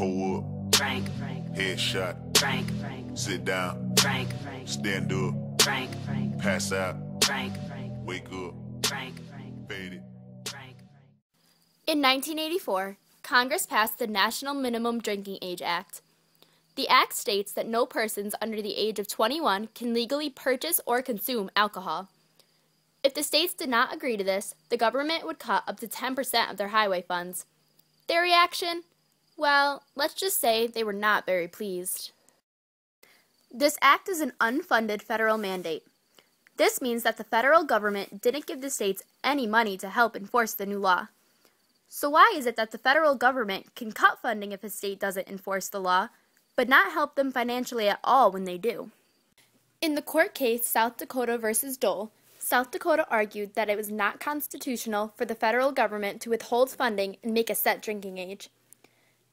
Pull up. Frank. Headshot. Frank. Sit down. Frank. Stand up. Frank. Pass out. Frank. Wake up. Frank. Fade it. In 1984, Congress passed the National Minimum Drinking Age Act. The act states that no persons under the age of 21 can legally purchase or consume alcohol. If the states did not agree to this, the government would cut up to 10% of their highway funds. Their reaction? Well, let's just say they were not very pleased. This act is an unfunded federal mandate. This means that the federal government didn't give the states any money to help enforce the new law. So why is it that the federal government can cut funding if a state doesn't enforce the law, but not help them financially at all when they do? In the court case South Dakota versus Dole, South Dakota argued that it was not constitutional for the federal government to withhold funding and make a set drinking age.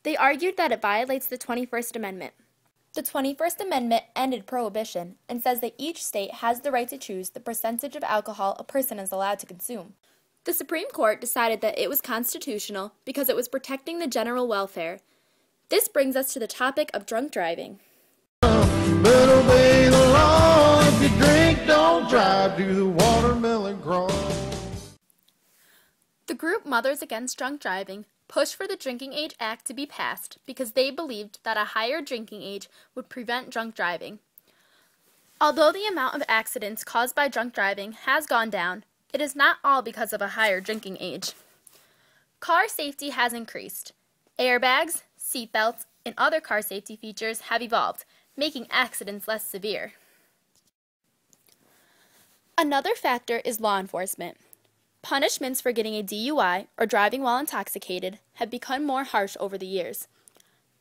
They argued that it violates the 21st Amendment. The 21st Amendment ended prohibition and says that each state has the right to choose the percentage of alcohol a person is allowed to consume. The Supreme Court decided that it was constitutional because it was protecting the general welfare. This brings us to the topic of drunk driving. Better obey the law. If you drink, don't drive. Do the watermelon crawl. The group Mothers Against Drunk Driving pushed for the Drinking Age Act to be passed because they believed that a higher drinking age would prevent drunk driving. Although the amount of accidents caused by drunk driving has gone down, it is not all because of a higher drinking age. Car safety has increased. Airbags, seatbelts, and other car safety features have evolved, making accidents less severe. Another factor is law enforcement. Punishments for getting a DUI or driving while intoxicated have become more harsh over the years.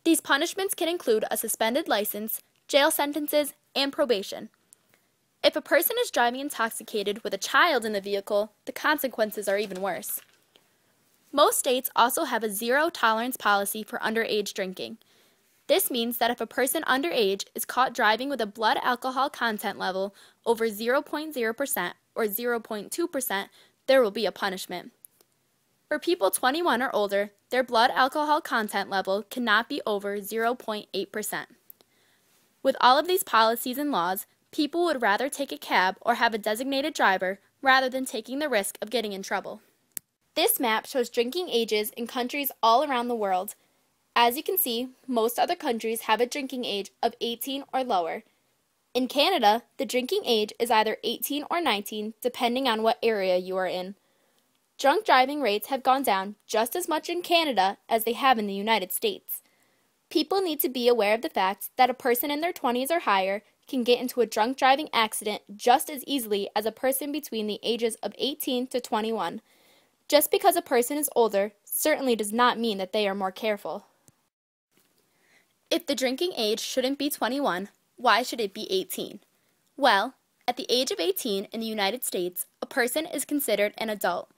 These punishments can include a suspended license, jail sentences, and probation. If a person is driving intoxicated with a child in the vehicle, the consequences are even worse. Most states also have a zero-tolerance policy for underage drinking. This means that if a person underage is caught driving with a blood alcohol content level over 0.0% or 0.2%, there will be a punishment. For people 21 or older, their blood alcohol content level cannot be over 0.8%. With all of these policies and laws, people would rather take a cab or have a designated driver rather than taking the risk of getting in trouble. This map shows drinking ages in countries all around the world. As you can see, most other countries have a drinking age of 18 or lower. In Canada, the drinking age is either 18 or 19, depending on what area you are in. Drunk driving rates have gone down just as much in Canada as they have in the United States. People need to be aware of the fact that a person in their 20s or higher can get into a drunk driving accident just as easily as a person between the ages of 18 to 21. Just because a person is older certainly does not mean that they are more careful. If the drinking age shouldn't be 21, why should it be 18? Well, at the age of 18 in the United States, a person is considered an adult.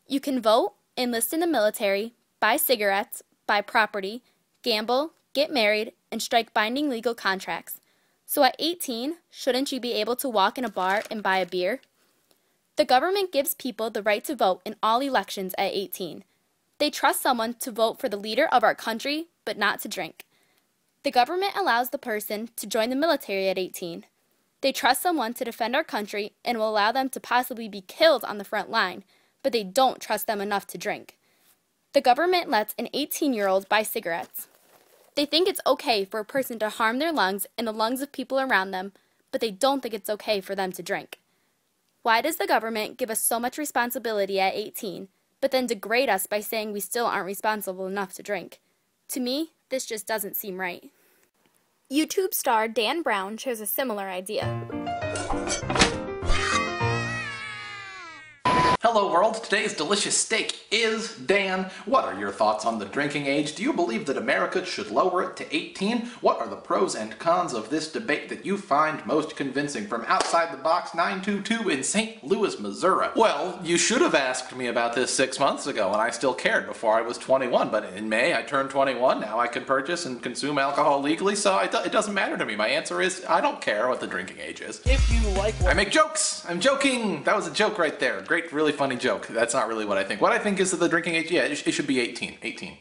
You can vote, enlist in the military, buy cigarettes, buy property, gamble, get married, and strike binding legal contracts. So at 18, shouldn't you be able to walk in a bar and buy a beer? The government gives people the right to vote in all elections at 18. They trust someone to vote for the leader of our country, but not to drink. The government allows the person to join the military at 18. They trust someone to defend our country and will allow them to possibly be killed on the front line, but they don't trust them enough to drink. The government lets an 18-year-old buy cigarettes. They think it's okay for a person to harm their lungs and the lungs of people around them, but they don't think it's okay for them to drink. Why does the government give us so much responsibility at 18, but then degrade us by saying we still aren't responsible enough to drink? To me, this just doesn't seem right. YouTube star Dan Brown shares a similar idea. Hello world, today's delicious steak is Dan. What are your thoughts on the drinking age? Do you believe that America should lower it to 18? What are the pros and cons of this debate that you find most convincing? From Outside the Box 922 in St. Louis, Missouri. Well, you should have asked me about this 6 months ago and I still cared before I was 21, but in May I turned 21. Now I can purchase and consume alcohol legally, so it doesn't matter to me. My answer is I don't care what the drinking age is. If you like what I make jokes! I'm joking! That was a joke right there. Great, really funny joke. That's not really what I think. What I think is that the drinking age, yeah, it should be 18. 18.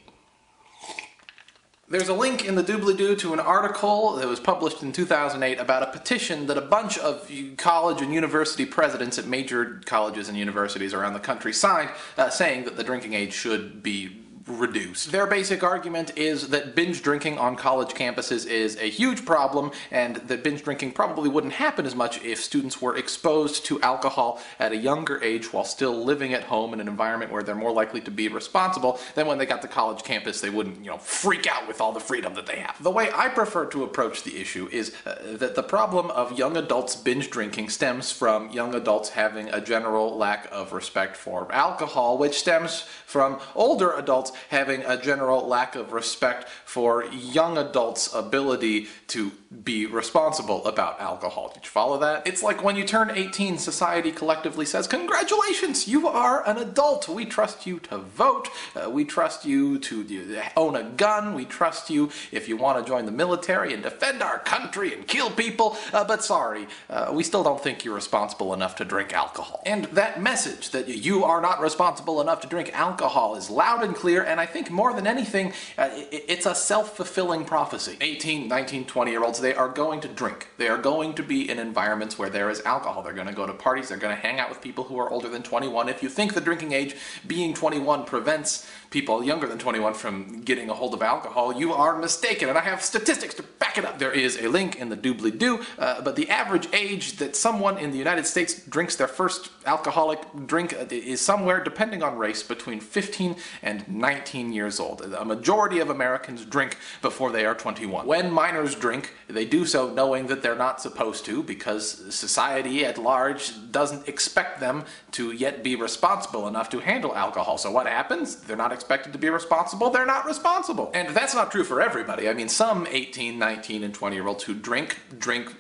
There's a link in the doobly-doo to an article that was published in 2008 about a petition that a bunch of college and university presidents at major colleges and universities around the country signed, saying that the drinking age should be reduced. Their basic argument is that binge drinking on college campuses is a huge problem, and that binge drinking probably wouldn't happen as much if students were exposed to alcohol at a younger age while still living at home in an environment where they're more likely to be responsible. Then when they got to college campus, they wouldn't, freak out with all the freedom that they have. The way I prefer to approach the issue is that the problem of young adults binge drinking stems from young adults having a general lack of respect for alcohol, which stems from older adults having a general lack of respect for young adults' ability to be responsible about alcohol. Did you follow that? It's like when you turn 18, society collectively says, "Congratulations, you are an adult. We trust you to vote. We trust you to own a gun. We trust you if you want to join the military and defend our country and kill people. But sorry, we still don't think you're responsible enough to drink alcohol." And that message that you are not responsible enough to drink alcohol is loud and clear, and I think more than anything, it's a self-fulfilling prophecy. 18, 19, 20-year-olds, they are going to drink. They are going to be in environments where there is alcohol. They're going to go to parties. They're going to hang out with people who are older than 21. If you think the drinking age being 21 prevents people younger than 21 from getting a hold of alcohol, you are mistaken, and I have statistics to back it up. There is a link in the doobly-doo, but the average age that someone in the United States drinks their first alcoholic drink is somewhere, depending on race, between 15 and 19 years old. A majority of Americans drink before they are 21. When minors drink, they do so knowing that they're not supposed to, because society at large doesn't expect them to yet be responsible enough to handle alcohol. So what happens? They're not expected to be responsible, they're not responsible. And that's not true for everybody. I mean, some 18, 19, and 20-year-olds who drink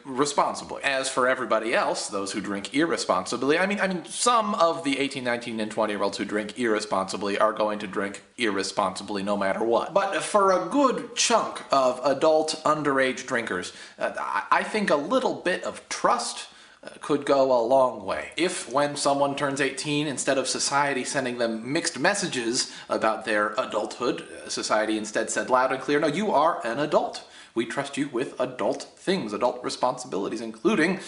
responsibly. As for everybody else, those who drink irresponsibly, I mean, some of the 18, 19, and 20-year-olds who drink irresponsibly are going to drink irresponsibly no matter what. But for a good chunk of adult underage drinkers, I think a little bit of trust could go a long way. If when someone turns 18, instead of society sending them mixed messages about their adulthood, society instead said loud and clear, "No, you are an adult. We trust you with adult things, adult responsibilities, including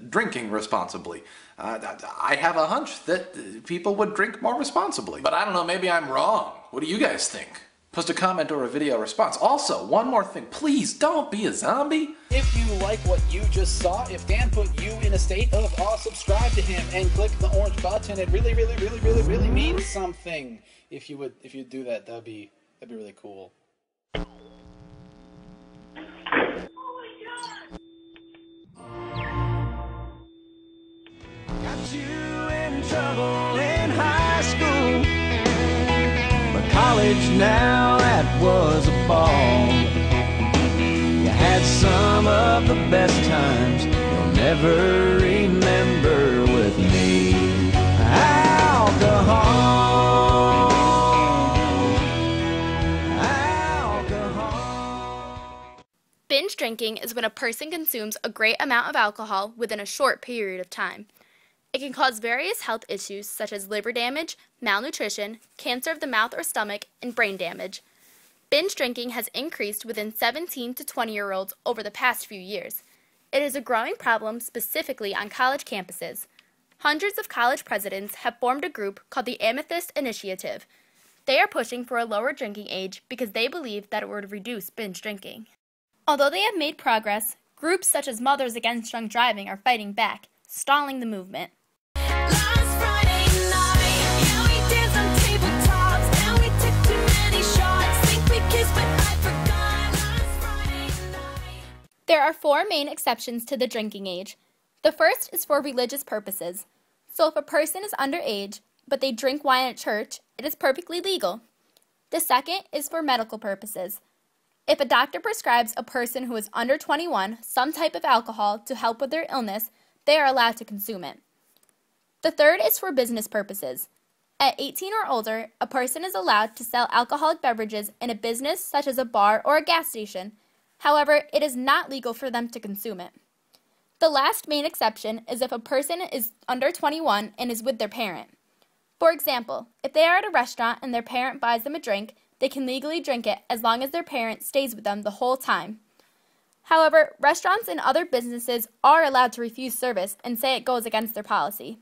drinking responsibly." I have a hunch that people would drink more responsibly. But I don't know, maybe I'm wrong. What do you guys think? Post a comment or a video response. Also, one more thing, please don't be a zombie. If you like what you just saw, if Dan put you in a state of awe, subscribe to him and click the orange button. It really, really, really, really, really means something. If you do that, that'd be really cool. Got you in trouble in high school, but college now, that was a ball. You had some of the best times you'll never remember with me. Alcohol. Binge drinking is when a person consumes a great amount of alcohol within a short period of time. It can cause various health issues such as liver damage, malnutrition, cancer of the mouth or stomach, and brain damage. Binge drinking has increased within 17 to 20-year-olds over the past few years. It is a growing problem specifically on college campuses. Hundreds of college presidents have formed a group called the Amethyst Initiative. They are pushing for a lower drinking age because they believe that it would reduce binge drinking. Although they have made progress, groups such as Mothers Against Drunk Driving are fighting back, stalling the movement. Last Friday night, yeah, we danced on tabletops, and we took too many shots. Think we kissed, but I forgot. Last Friday night. There are 4 main exceptions to the drinking age. The first is for religious purposes. So if a person is underage, but they drink wine at church, it is perfectly legal. The second is for medical purposes. If a doctor prescribes a person who is under 21 some type of alcohol to help with their illness, they are allowed to consume it. The third is for business purposes. At 18 or older, a person is allowed to sell alcoholic beverages in a business such as a bar or a gas station. However, it is not legal for them to consume it. The last main exception is if a person is under 21 and is with their parent. For example, if they are at a restaurant and their parent buys them a drink, they can legally drink it as long as their parent stays with them the whole time. However, restaurants and other businesses are allowed to refuse service and say it goes against their policy.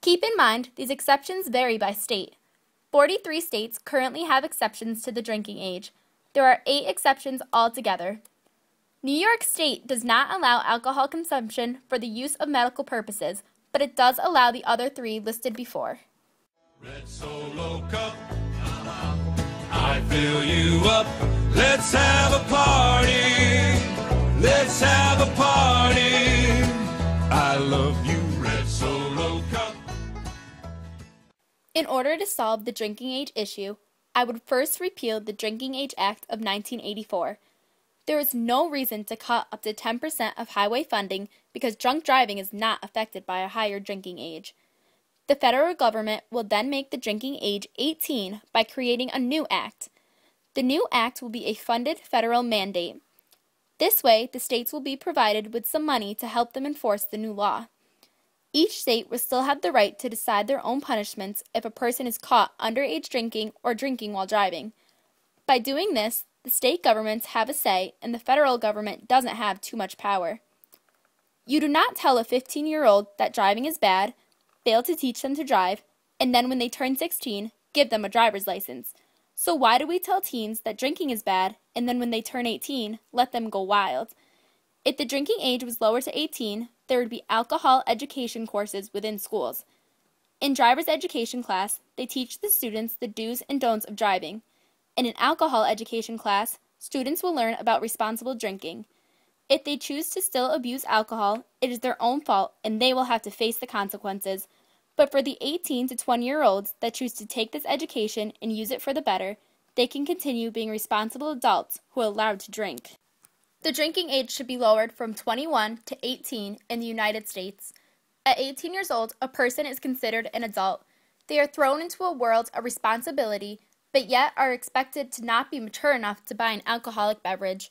Keep in mind, these exceptions vary by state. 43 states currently have exceptions to the drinking age. There are 8 exceptions altogether. New York State does not allow alcohol consumption for the use of medical purposes, but it does allow the other 3 listed before. Red Solo Cup, I fill you up. Let's have a party. Let's have a party. I love you, Red Solo Cup. In order to solve the drinking age issue, I would first repeal the Drinking Age Act of 1984. There is no reason to cut up to 10% of highway funding because drunk driving is not affected by a higher drinking age. The federal government will then make the drinking age 18 by creating a new act. The new act will be a funded federal mandate. This way, the states will be provided with some money to help them enforce the new law. Each state will still have the right to decide their own punishments if a person is caught underage drinking or drinking while driving. By doing this, the state governments have a say and the federal government doesn't have too much power. You do not tell a 15-year-old that driving is bad, fail to teach them to drive, and then when they turn 16, give them a driver's license. So why do we tell teens that drinking is bad, and then when they turn 18, let them go wild? If the drinking age was lowered to 18, there would be alcohol education courses within schools. In driver's education class, they teach the students the do's and don'ts of driving. In an alcohol education class, students will learn about responsible drinking. If they choose to still abuse alcohol, it is their own fault and they will have to face the consequences. But for the 18 to 20-year-olds that choose to take this education and use it for the better, they can continue being responsible adults who are allowed to drink. The drinking age should be lowered from 21 to 18 in the United States. At 18 years old, a person is considered an adult. They are thrown into a world of responsibility, but yet are expected to not be mature enough to buy an alcoholic beverage.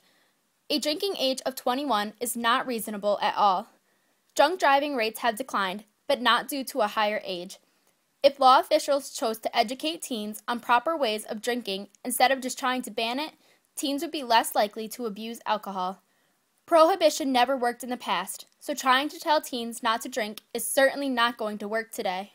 A drinking age of 21 is not reasonable at all. Drunk driving rates have declined, but not due to a higher age. If law officials chose to educate teens on proper ways of drinking instead of just trying to ban it, teens would be less likely to abuse alcohol. Prohibition never worked in the past, so trying to tell teens not to drink is certainly not going to work today.